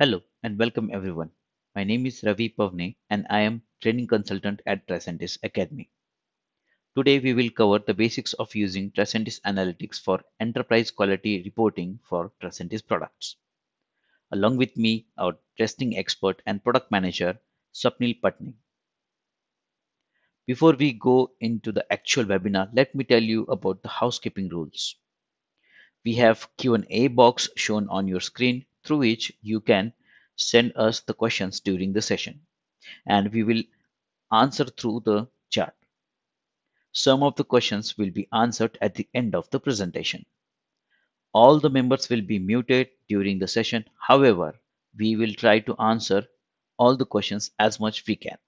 Hello and welcome everyone. My name is Ravi Pavne and I am training consultant at Tricentis Academy. Today we will cover the basics of using Tricentis Analytics for enterprise quality reporting for Tricentis products. Along with me, our testing expert and product manager, Swapnil Patne. Before we go into the actual webinar, let me tell you about the housekeeping rules. We have Q&A box shown on your screen through which you can send us the questions during the session and we will answer through the chat. Some of the questions will be answered at the end of the presentation. All the members will be muted during the session. However, we will try to answer all the questions as much we can.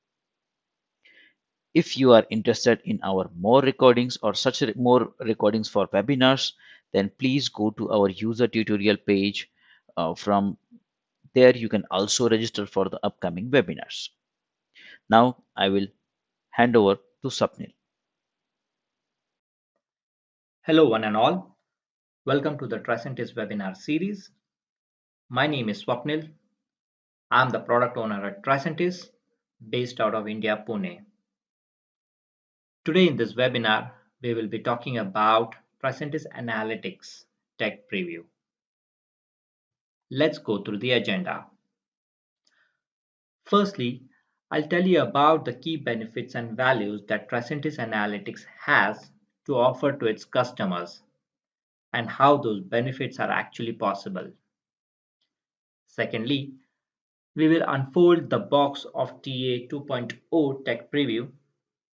If you are interested in our more recordings or more recordings for webinars, then please go to our user tutorial page. From there, you can also register for the upcoming webinars. Now, I will hand over to Sapnil. Hello, one and all. Welcome to the Tricentis webinar series. My name is Swapnil. I'm the product owner at Tricentis, based out of India, Pune. Today in this webinar, we will be talking about Tricentis Analytics Tech Preview. Let's go through the agenda. Firstly, I'll tell you about the key benefits and values that Tricentis Analytics has to offer to its customers and how those benefits are actually possible. Secondly, we will unfold the box of TA 2.0 Tech Preview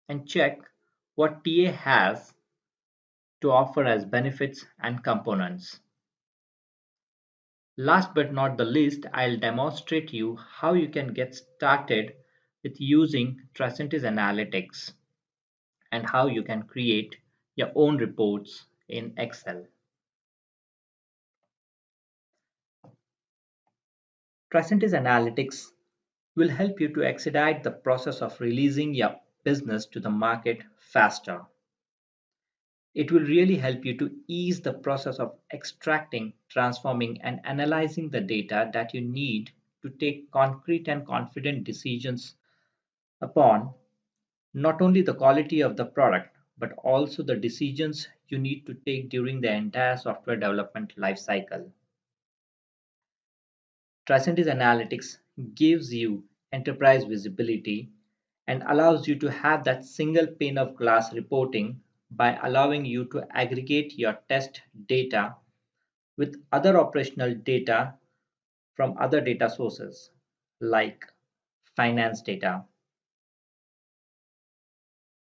and check what TA has to offer as benefits and components. Last but not the least, I'll demonstrate you how you can get started with using Tricentis Analytics and how you can create your own reports in Excel. Tricentis Analytics will help you to expedite the process of releasing your business to the market faster. It will really help you to ease the process of extracting, transforming, and analyzing the data that you need to take concrete and confident decisions upon not only the quality of the product, but also the decisions you need to take during the entire software development lifecycle. Tricentis Analytics gives you enterprise visibility and allows you to have that single pane of glass reporting by allowing you to aggregate your test data with other operational data from other data sources like finance data.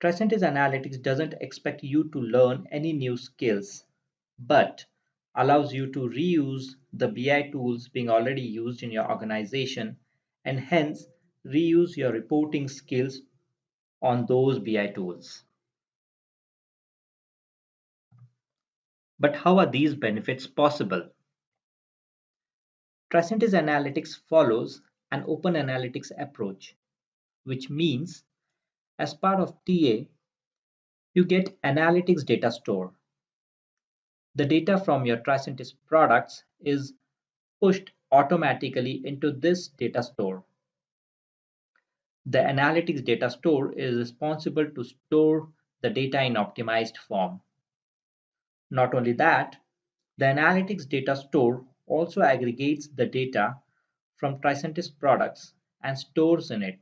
Tricentis Analytics doesn't expect you to learn any new skills, but allows you to reuse the BI tools being already used in your organization and hence reuse your reporting skills on those BI tools. But how are these benefits possible? Tricentis Analytics follows an open analytics approach, which means as part of TA, you get analytics data store. The data from your Tricentis products is pushed automatically into this data store. The analytics data store is responsible to store the data in optimized form. Not only that, the analytics data store also aggregates the data from Tricentis products and stores in it.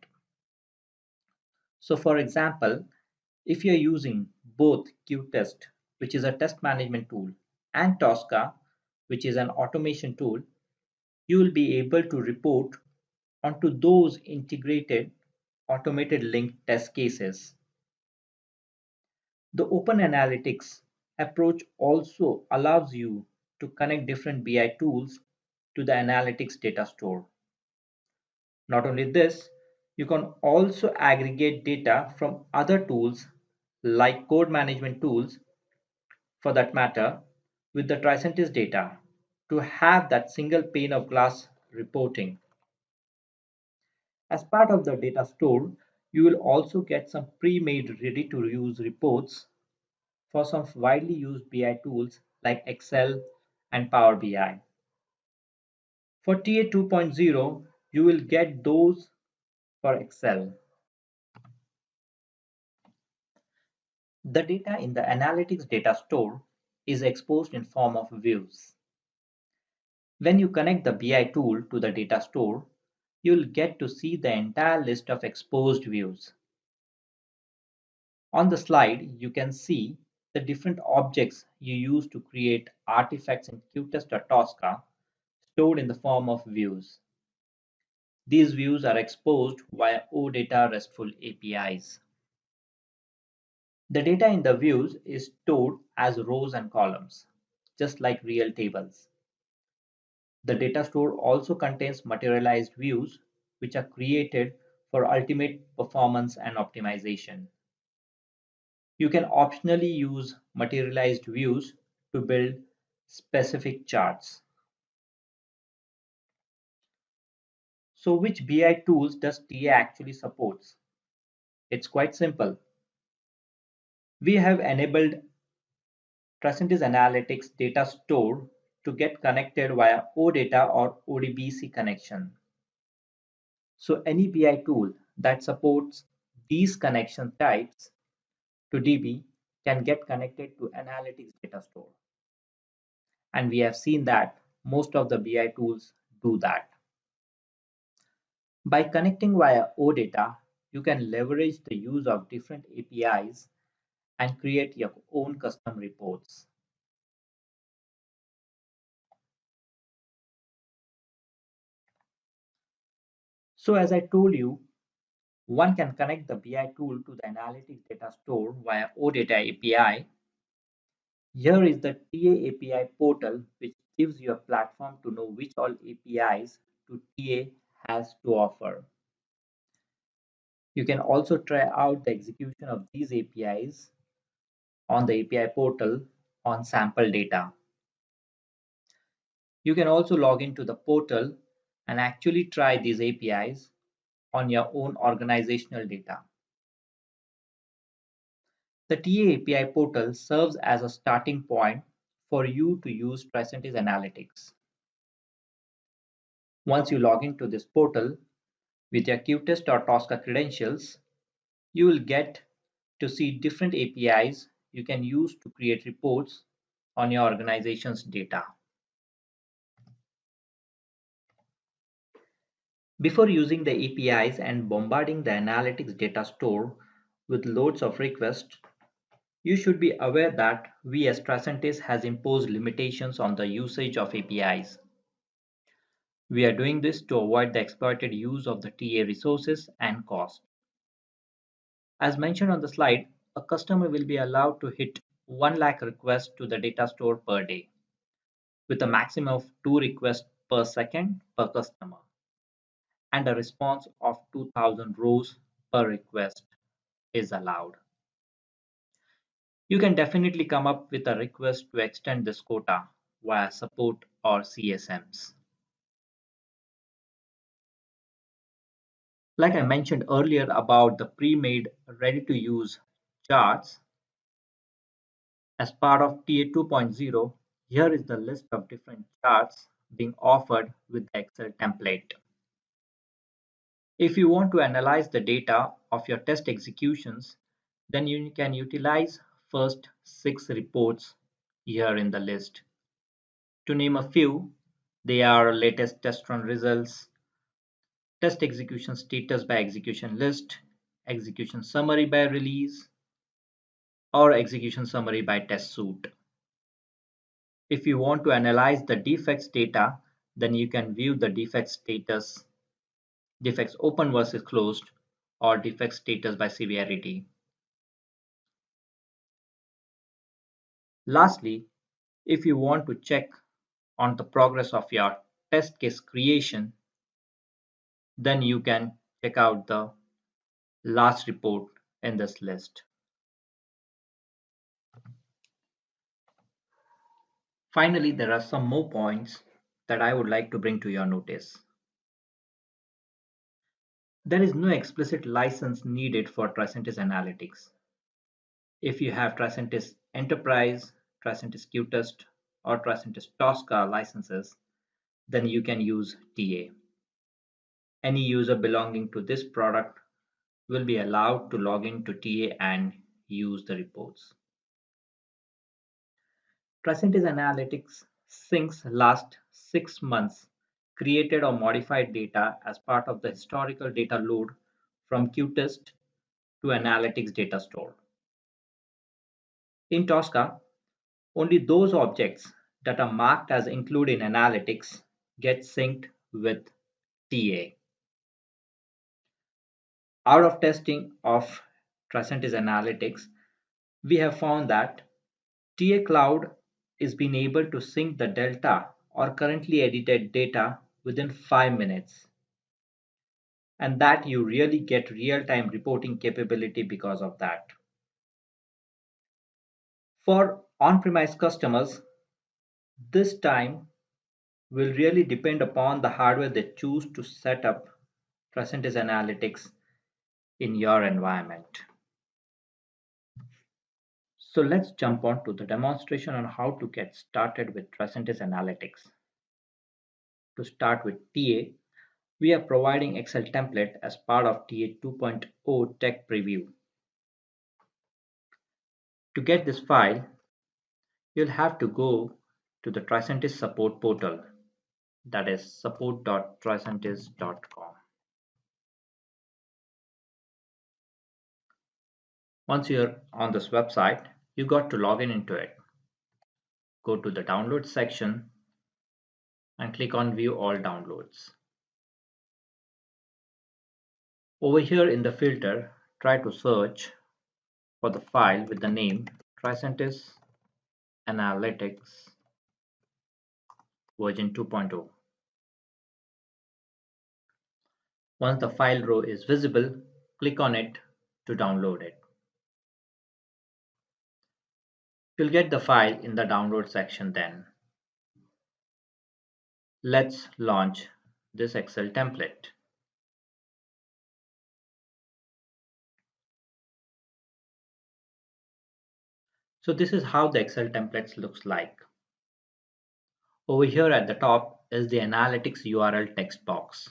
So for example, if you're using both Qtest, which is a test management tool, and Tosca, which is an automation tool, you will be able to report onto those integrated automated linked test cases. The open analytics approach also allows you to connect different BI tools to the analytics data store. Not only this, you can also aggregate data from other tools like code management tools for that matter with the Tricentis data to have that single pane of glass reporting. As part of the data store, you will also get some pre-made ready-to-use reports for some widely used BI tools like Excel and Power BI. For TA 2.0, you will get those for Excel. The data in the analytics data store is exposed in form of views. When you connect the BI tool to the data store, you'll get to see the entire list of exposed views. On the slide, you can see the different objects you use to create artifacts in Qtest or Tosca stored in the form of views. These views are exposed via OData RESTful APIs. The data in the views is stored as rows and columns, just like real tables. The data store also contains materialized views, which are created for ultimate performance and optimization. You can optionally use materialized views to build specific charts. So which BI tools does TA actually supports? It's quite simple. We have enabled Tricentis Analytics data store to get connected via OData or ODBC connection. So any BI tool that supports these connection types to DB can get connected to Analytics data store. And we have seen that most of the BI tools do that. By connecting via OData, you can leverage the use of different APIs and create your own custom reports. So as I told you, one can connect the BI tool to the analytics data store via OData API. Here is the TA API portal, which gives you a platform to know which all APIs to TA has to offer. You can also try out the execution of these APIs on the API portal on sample data. You can also log into the portal and actually try these APIs on your own organizational data. The TA API portal serves as a starting point for you to use Tricentis Analytics. Once you log into this portal with your Qtest or Tosca credentials, you will get to see different APIs you can use to create reports on your organization's data. Before using the APIs and bombarding the analytics data store with loads of requests, you should be aware that we as Tricentis has imposed limitations on the usage of APIs. We are doing this to avoid the exploited use of the TA resources and cost. As mentioned on the slide, a customer will be allowed to hit 1 lakh requests to the data store per day, with a maximum of 2 requests per second per customer, and a response of 2000 rows per request is allowed. You can definitely come up with a request to extend this quota via support or CSMs. Like I mentioned earlier about the pre-made ready-to-use charts, as part of TA 2.0, here is the list of different charts being offered with the Excel template. If you want to analyze the data of your test executions, then you can utilize first 6 reports here in the list. To name a few, they are latest test run results, test execution status by execution list, execution summary by release, or execution summary by test suite. If you want to analyze the defects data, then you can view the defect status, defects open versus closed, or defect status by severity. Lastly, if you want to check on the progress of your test case creation, then you can check out the last report in this list. Finally, there are some more points that I would like to bring to your notice. There is no explicit license needed for Tricentis Analytics. If you have Tricentis Enterprise, Tricentis Qtest, or Tricentis Tosca licenses, then you can use TA. Any user belonging to this product will be allowed to log in to TA and use the reports. Tricentis Analytics syncs last 6 months created or modified data as part of the historical data load from Qtest to Analytics data store. In Tosca, only those objects that are marked as include in Analytics get synced with TA. Out of testing of Tricentis Analytics, we have found that TA Cloud is being able to sync the delta or currently edited data within 5 minutes, and that you really get real-time reporting capability because of that. For on-premise customers, this time will really depend upon the hardware they choose to set up Tricentis Analytics in your environment. So let's jump on to the demonstration on how to get started with Tricentis Analytics. To start with TA, we are providing Excel template as part of TA 2.0 tech preview. To get this file, you'll have to go to the Tricentis support portal, that is support.tricentis.com. Once you're on this website, you got to log in into it. Go to the download section and click on view all downloads. Over here in the filter, try to search for the file with the name Tricentis Analytics version 2.0. Once the file row is visible, click on it to download it. You'll get the file in the download section then. Let's launch this Excel template. So this is how the Excel templates looks like. Over here at the top is the Analytics URL text box.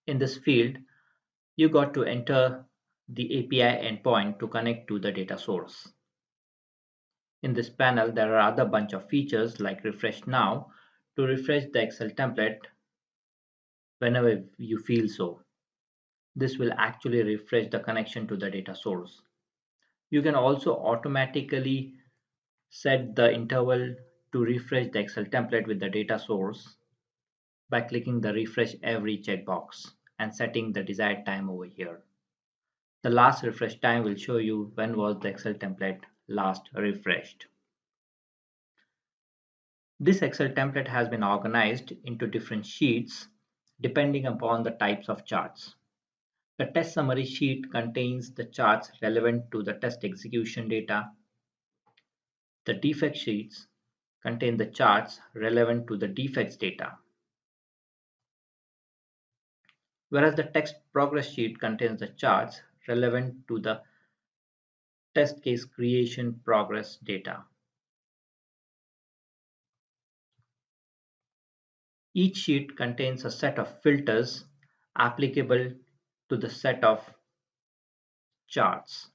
In this field, you got to enter the API endpoint to connect to the data source. In this panel, there are other bunch of features like refresh now to refresh the Excel template whenever you feel so. This will actually refresh the connection to the data source. You can also automatically set the interval to refresh the Excel template with the data source by clicking the refresh every checkbox and setting the desired time over here. The last refresh time will show you when was the Excel template last refreshed. This Excel template has been organized into different sheets depending upon the types of charts. The test summary sheet contains the charts relevant to the test execution data. The defect sheets contain the charts relevant to the defects data, whereas the text progress sheet contains the charts relevant to the test case creation progress data. Each sheet contains a set of filters applicable to the set of charts.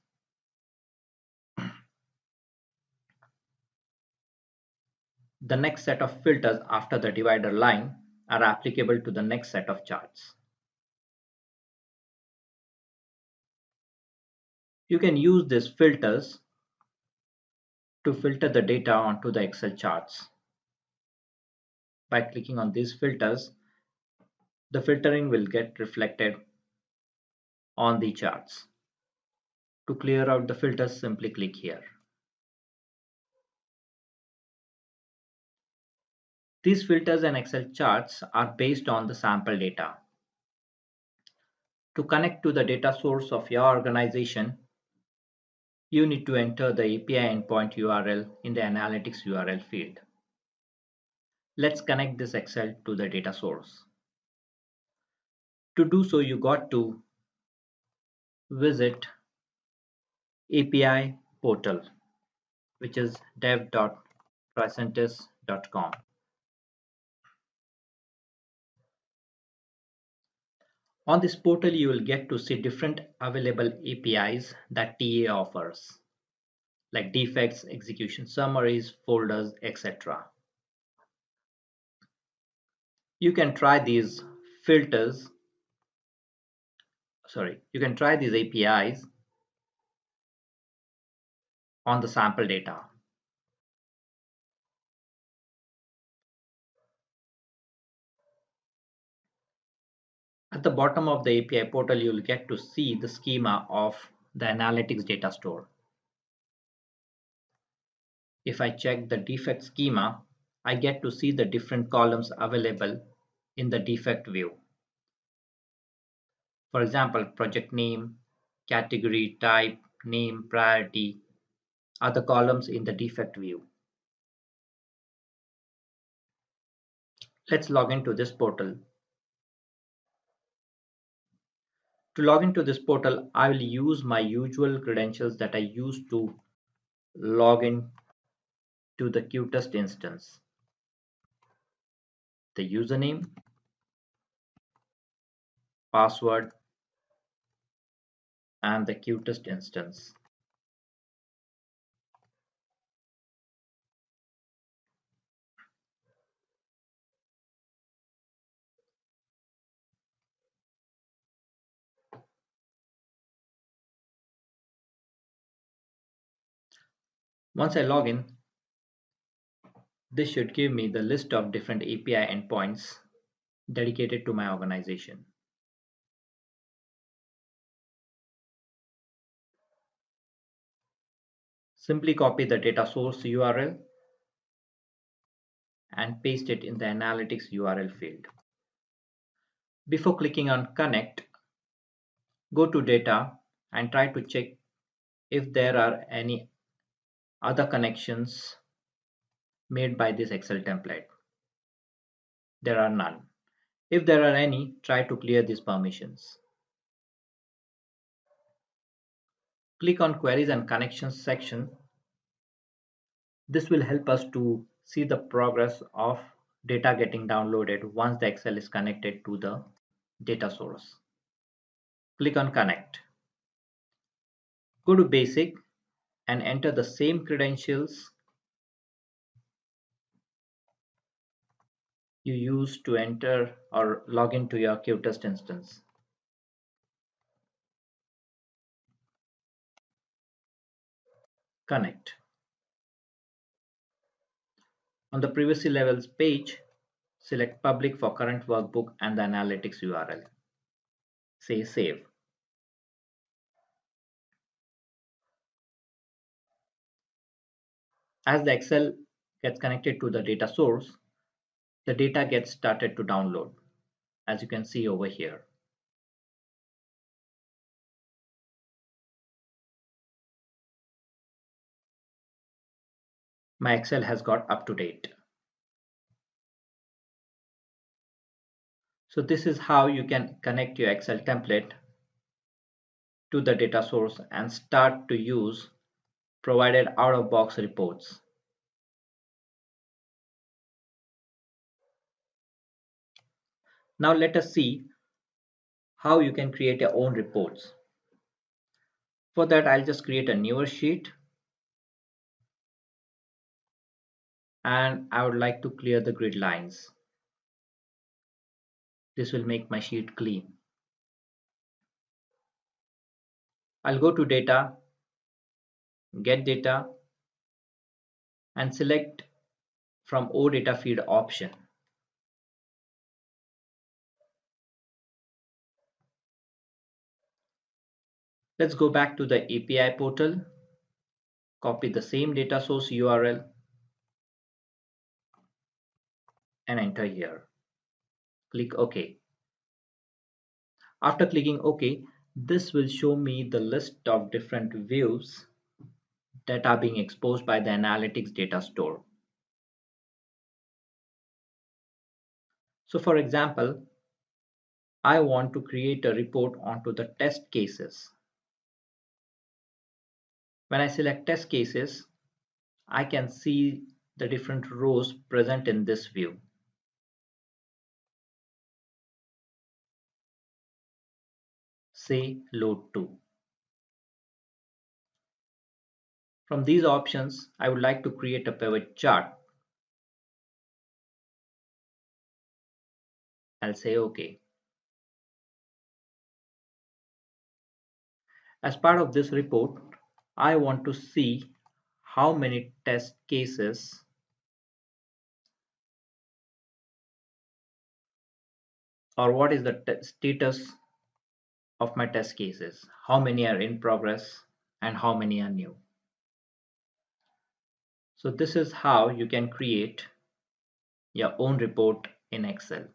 The next set of filters after the divider line are applicable to the next set of charts. You can use these filters to filter the data onto the Excel charts. By clicking on these filters, the filtering will get reflected on the charts. To clear out the filters, simply click here. These filters and Excel charts are based on the sample data. To connect to the data source of your organization, you need to enter the API endpoint URL in the Analytics URL field. Let's connect this Excel to the data source. To do so, you got to visit API portal, which is dev.tricentis.com. On this portal, you will get to see different available APIs that TA offers, like defects, execution summaries, folders, etc. You can try these filters, you can try these APIs on the sample data. At the bottom of the API portal, you will get to see the schema of the analytics data store. If I check the defect schema, I get to see the different columns available in the defect view. For example, project name, category, type, name, priority are the columns in the defect view. Let's log into this portal. To log into this portal, I will use my usual credentials that I use to log in to the Qtest instance. The username, password, and the Qtest instance. Once I log in, this should give me the list of different API endpoints dedicated to my organization. Simply copy the data source URL and paste it in the analytics URL field. Before clicking on connect, go to data and try to check if there are any other connections made by this Excel template. There are none. If there are any, try to clear these permissions. Click on Queries and Connections section. This will help us to see the progress of data getting downloaded once the Excel is connected to the data source. Click on Connect. Go to Basic and enter the same credentials you use to enter or log into your Qtest instance. Connect. On the privacy levels page, select Public for current workbook and the analytics URL. Say Save. As the Excel gets connected to the data source, the data gets started to download, as you can see over here. My Excel has got up to date. So this is how you can connect your Excel template to the data source and start to use provided out-of-box reports. Now let us see how you can create your own reports. For that, I'll just create a newer sheet and I would like to clear the grid lines. This will make my sheet clean. I'll go to Data, Get Data, and select from OData Feed option. Let's go back to the API portal, copy the same data source URL, and enter here. Click OK. After clicking OK, this will show me the list of different views that are being exposed by the analytics data store. So for example, I want to create a report onto the test cases. When I select test cases, I can see the different rows present in this view. say load to. From these options, I would like to create a pivot chart. I'll say OK. As part of this report, I want to see how many test cases or what is the status of my test cases, how many are in progress and how many are new. So this is how you can create your own report in Excel.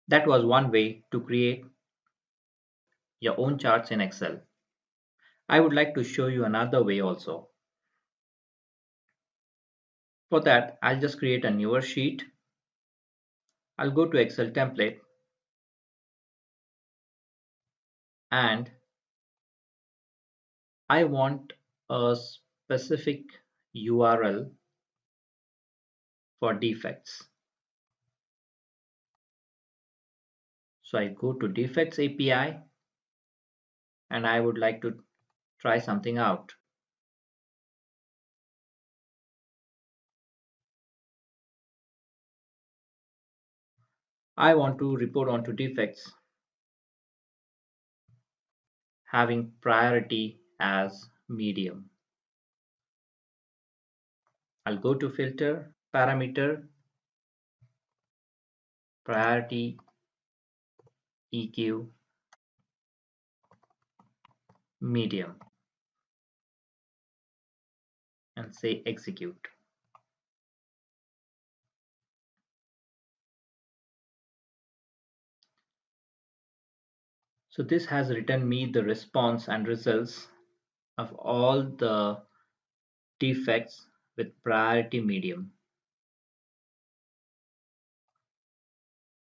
That was one way to create your own charts in Excel. I would like to show you another way also. For that, I'll just create a newer sheet. I'll go to Excel template and I want a specific URL for defects. So I go to defects API and I would like to try something out. I want to report onto defects having priority as medium. I'll go to filter, parameter, priority, EQ, medium, and say execute. So this has returned me the response and results of all the defects with priority medium.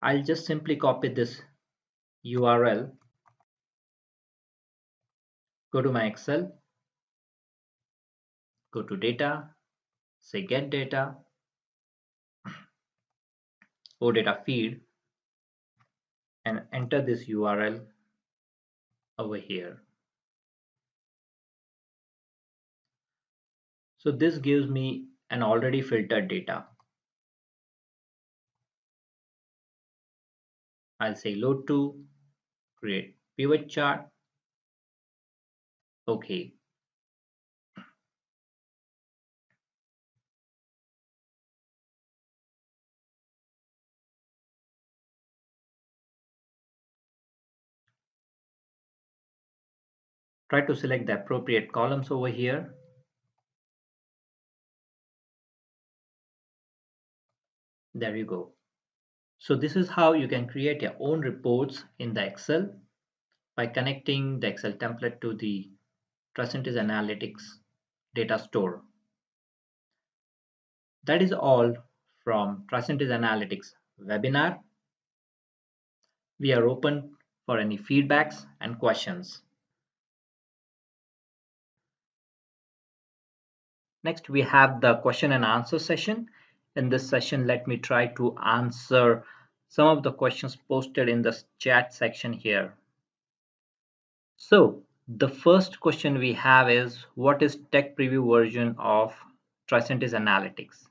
I'll just simply copy this URL, go to my Excel, go to data, say get data, OData feed, and enter this URL over here. So this gives me an already filtered data. I'll say load to, create pivot chart, OK. Try to select the appropriate columns over here. There you go. So this is how you can create your own reports in the Excel by connecting the Excel template to the Tricentis Analytics data store. That is all from Tricentis Analytics webinar. We are open for any feedbacks and questions. Next, we have the question and answer session. In this session, let me try to answer some of the questions posted in the chat section here. So the first question we have is, what is tech preview version of Tricentis Analytics?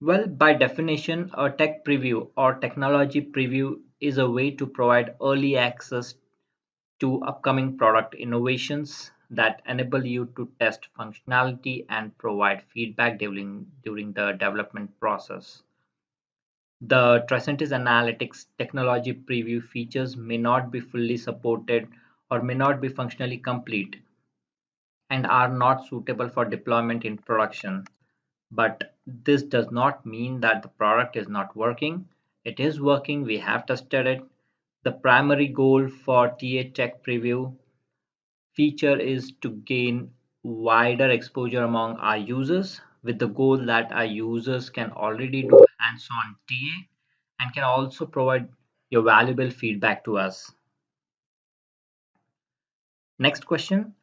Well, by definition, a tech preview or technology preview is a way to provide early access to upcoming product innovations that enable you to test functionality and provide feedback during the development process. The Tricentis Analytics technology preview features may not be fully supported or may not be functionally complete and are not suitable for deployment in production. But this does not mean that the product is not working. It is working. We have tested it. The primary goal for TA Tech Preview feature is to gain wider exposure among our users with the goal that our users can already do hands-on TA and can also provide your valuable feedback to us. Next question.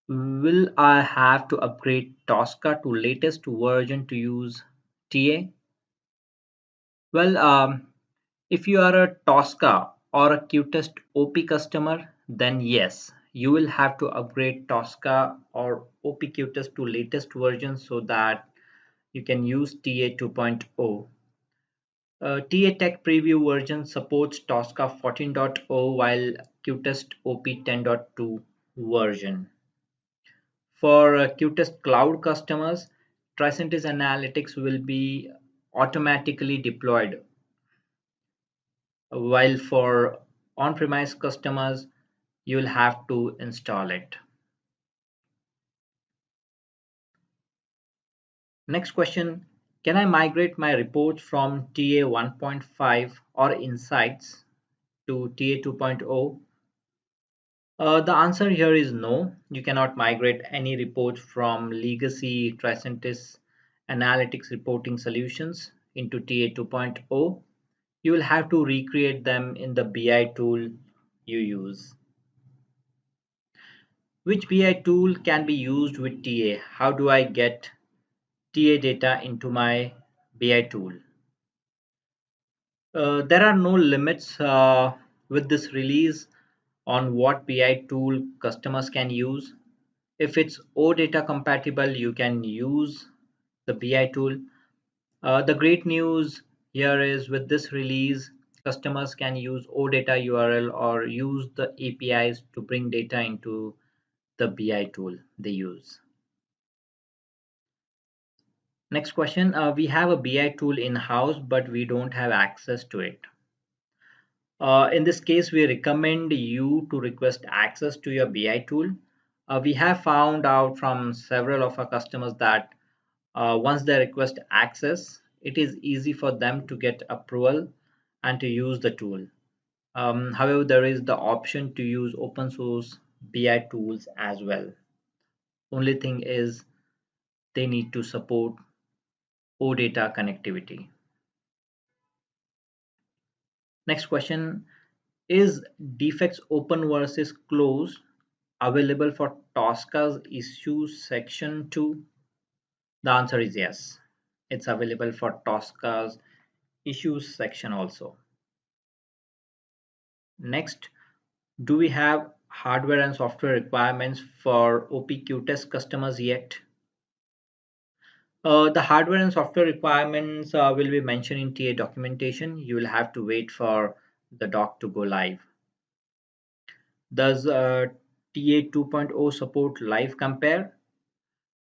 Will I have to upgrade Tosca to latest version to use TA? Well, if you are a Tosca or a cutest OP customer, then yes, you will have to upgrade Tosca or OP cutest to latest version so that you can use TA 2.0. TA Tech Preview version supports Tosca 14.0 while Qtest OP 10.2 version. For Qtest Cloud customers, Tricentis Analytics will be automatically deployed, while for on-premise customers, you'll have to install it. Next question, can I migrate my reports from TA 1.5 or Insights to TA 2.0? The answer here is no. You cannot migrate any report from legacy Tricentis Analytics reporting solutions into TA 2.0. You will have to recreate them in the BI tool you use. Which BI tool can be used with TA? How do I get TA data into my BI tool? There are no limits with this release on what BI tool customers can use. If it's OData compatible, you can use the BI tool. The great news here is with this release, customers can use OData URL or use the APIs to bring data into the BI tool they use. Next question, we have a BI tool in-house, but we don't have access to it. In this case, we recommend you to request access to your BI tool. We have found out from several of our customers that once they request access, it is easy for them to get approval and to use the tool. However, there is the option to use open source BI tools as well. Only thing is they need to support OData connectivity. Next question, is defects open versus closed available for Tosca's issues section too? The answer is yes. It's available for Tosca's issues section also. Next, do we have hardware and software requirements for OPQ test customers yet? The hardware and software requirements will be mentioned in TA documentation. You will have to wait for the doc to go live. Does TA 2.0 support live compare?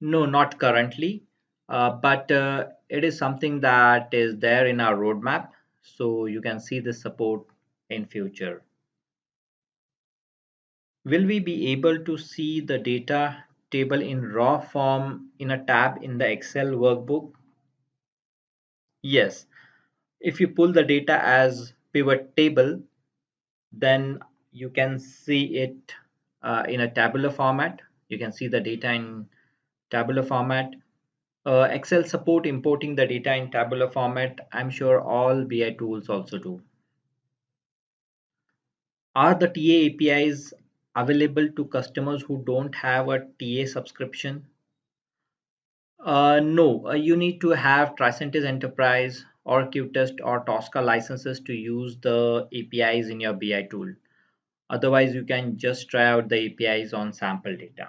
No, not currently, but it is something that is there in our roadmap, so you can see this support in future. Will we be able to see the data table in raw form in a tab in the Excel workbook? Yes. If you pull the data as pivot table, then you can see it in a tabular format. You can see the data in tabular format. Excel support importing the data in tabular format. I'm sure all BI tools also do. Are the TA APIs available to customers who don't have a TA subscription? No, you need to have Tricentis Enterprise or Qtest or Tosca licenses to use the APIs in your BI tool. Otherwise, you can just try out the APIs on sample data.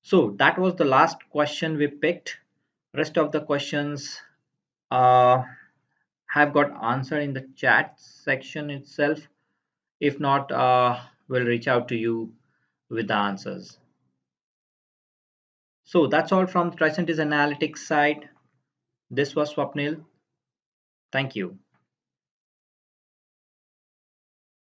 So that was the last question we picked. Rest of the questions uh, have got answered in the chat section itself. If not, we'll reach out to you with the answers. So that's all from Tricentis Analytics side. This was Swapnil. Thank you.